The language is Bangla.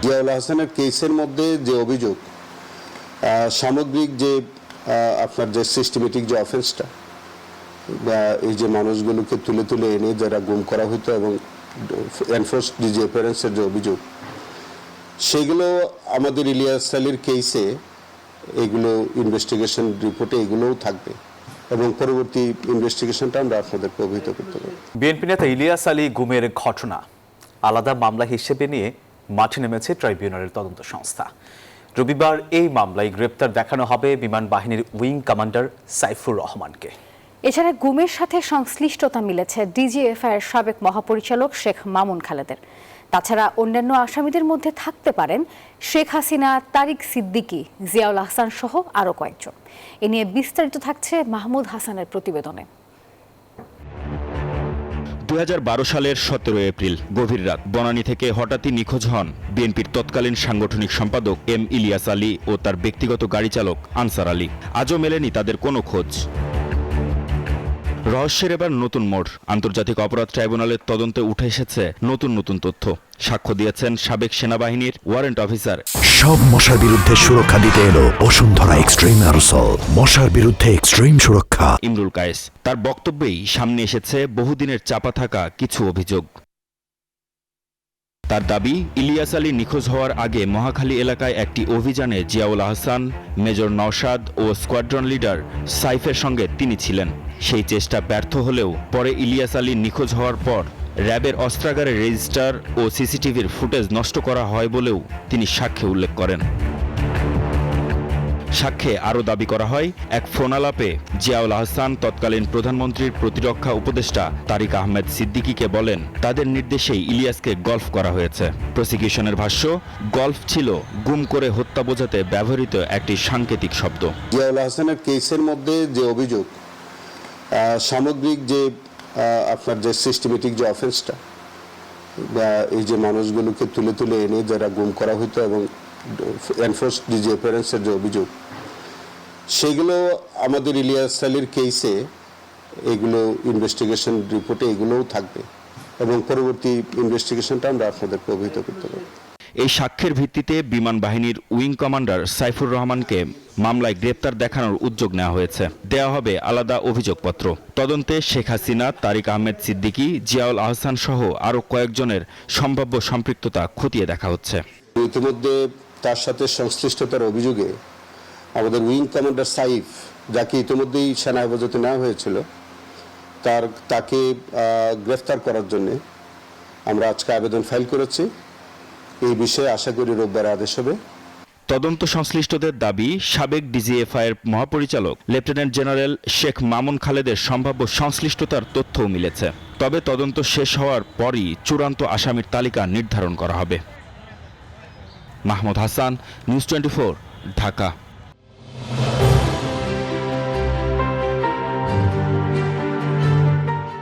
জিয়াউল হাসানের কেসের মধ্যে যে অভিযোগ, সামগ্রিক যে আপনার যে সিস্টেমেটিক যে অফেন্সটা, বা এই যে মানুষগুলোকে তুলে তুলে এনে যারা গুম করা হতো এবং এনফোর্সড ডিসঅ্যাপিয়ারেন্সের যে অভিযোগ, সেগুলো আমাদের ইলিয়াস আলীর কেসে এগুলো ইনভেস্টিগেশন রিপোর্টে এগুলোও থাকবে এবং পরবর্তী ইনভেস্টিগেশনটা আমরা আপনাদেরকে অবহিত করতে পারব। বিএনপি নেতা ইলিয়াস আলী গুমের ঘটনা আলাদা মামলা হিসেবে নিয়ে মাঠে নেমেছে ট্রাইব্যুনালের তদন্ত সংস্থা। রবিবার এই মামলায় গ্রেপ্তার দেখানো হবে বিমান বাহিনীর উইং কমান্ডার সাইফুর রহমানকে। এছাড়া গুমের সাথে সংশ্লিষ্টতা মিলেছে ডিজিএফআইয়ের সাবেক মহাপরিচালক শেখ মামুন খালেদের। তাছাড়া অন্যান্য আসামিদের মধ্যে থাকতে পারেন শেখ হাসিনা, তারিক সিদ্দিকী, জিয়াউল হাসান সহ আরও কয়েকজন। এ নিয়ে বিস্তারিত থাকছে মাহমুদ হাসানের প্রতিবেদনে। 2012 সালের 17 এপ্রিল গভীর রাত বনানী থেকে হঠাৎই নিখোঁজ হন বিএনপির তৎকালীন সাংগঠনিক সম্পাদক এম ইলিয়াস আলী ও তার ব্যক্তিগত গাড়ি চালক আনসার আলী। আজও মেলেনি তাদের কোনো খোঁজ। রহস্যের এবার নতুন মোড়। আন্তর্জাতিক অপরাধ ট্রাইব্যুনালের তদন্তে উঠে এসেছে নতুন নতুন তথ্য। সাক্ষ্য দিয়েছেন সাবেক সেনাবাহিনীর ওয়ারেন্ট অফিসার। সব মশার বিরুদ্ধে সুরক্ষা দিতে এলো বসুন্ধরা এক্সট্রিম অ্যারোসল, মশার বিরুদ্ধে এক্সট্রিম সুরক্ষা। ইমরুল কায়েস তার বক্তব্যেই সামনে এসেছে বহুদিনের চাপা থাকা কিছু অভিযোগ। তার দাবি, ইলিয়াস আলী নিখোঁজ হওয়ার আগে মহাখালী এলাকায় একটি অভিযানে জিয়াউল আহসান, মেজর নওশাদ ও স্কোয়াড্রন লিডার সাইফের সঙ্গে তিনি ছিলেন। সেই চেষ্টা ব্যর্থ হলেও পরে ইলিয়াস আলী নিখোঁজ হওয়ার পর র্যাবের অস্ত্রাগারের রেজিস্টার ও সিসিটিভির ফুটেজ নষ্ট করা হয় বলেও তিনি সাক্ষ্যে উল্লেখ করেন। সাক্ষ্যে আরও দাবি করা হয়, এক ফোন আলাপে জিয়াউল আহসান তৎকালীন প্রধানমন্ত্রীর প্রতিরক্ষা উপদেষ্টা তারিক আহমেদ সিদ্দিকীকে বলেন তাদের নির্দেশেই ইলিয়াসকে গল্ফ করা হয়েছে। প্রসিকিউশনের ভাষ্য, গল্ফ ছিল গুম করে হত্যা বোঝাতে ব্যবহৃত একটি সাংকেতিক শব্দ। জিয়াউল হাসানের কেসের মধ্যে যে অভিযোগ, সামগ্রিক যে আপনার যে সিস্টেমেটিক যে অফেন্সটা, বা এই যে মানুষগুলোকে তুলে তুলে এনে যারা গুম করা হতো এবং এনফোর্সড ডিসঅ্যাপিয়ারেন্সের যে অভিযোগ, সেগুলো আমাদের ইলিয়াস আলীর কেসে এগুলো ইনভেস্টিগেশন রিপোর্টে এগুলোও থাকবে এবং পরবর্তী ইনভেস্টিগেশনটা আমরা আপনাদেরকে অবহিত করতে পারব। এই সাক্ষ্যের ভিত্তিতে বিমান বাহিনীর উইং কমান্ডার সাইফুর রহমানকে মামলায় গ্রেপ্তার দেখানোর উদ্যোগ নেওয়া হয়েছে। দেওয়া হবে আলাদা অভিযোগপত্র। তদন্তে শেখ হাসিনা, তারিক আহমেদ সিদ্দিকী, জিয়াউল আহসান সহ আরও কয়েকজনের সম্ভাব্য সম্পৃক্ততা খতিয়ে দেখা হচ্ছে। ইতিমধ্যে তার সাথে সংশ্লিষ্টতার অভিযোগে আমাদের উইং কমান্ডার সাইফ, যাকে ইতিমধ্যেই সেনা হেফাজতে নেওয়া হয়েছিল, তাকে গ্রেফতার করার জন্য আমরা আজকে আবেদন ফাইল করেছি। এই বিষয়ে আশা করি রোববার আদেশ হবে। তদন্ত সংশ্লিষ্টদের দাবি, সাবেক ডিজিএফআইয়ের মহাপরিচালক লেফটেন্যান্ট জেনারেল শেখ মামুন খালেদের সম্ভাব্য সংশ্লিষ্টতার তথ্যও মিলেছে। তবে তদন্ত শেষ হওয়ার পরই চূড়ান্ত আসামির তালিকা নির্ধারণ করা হবে। মাহমুদ হাসান, নিউজ 24, ঢাকা।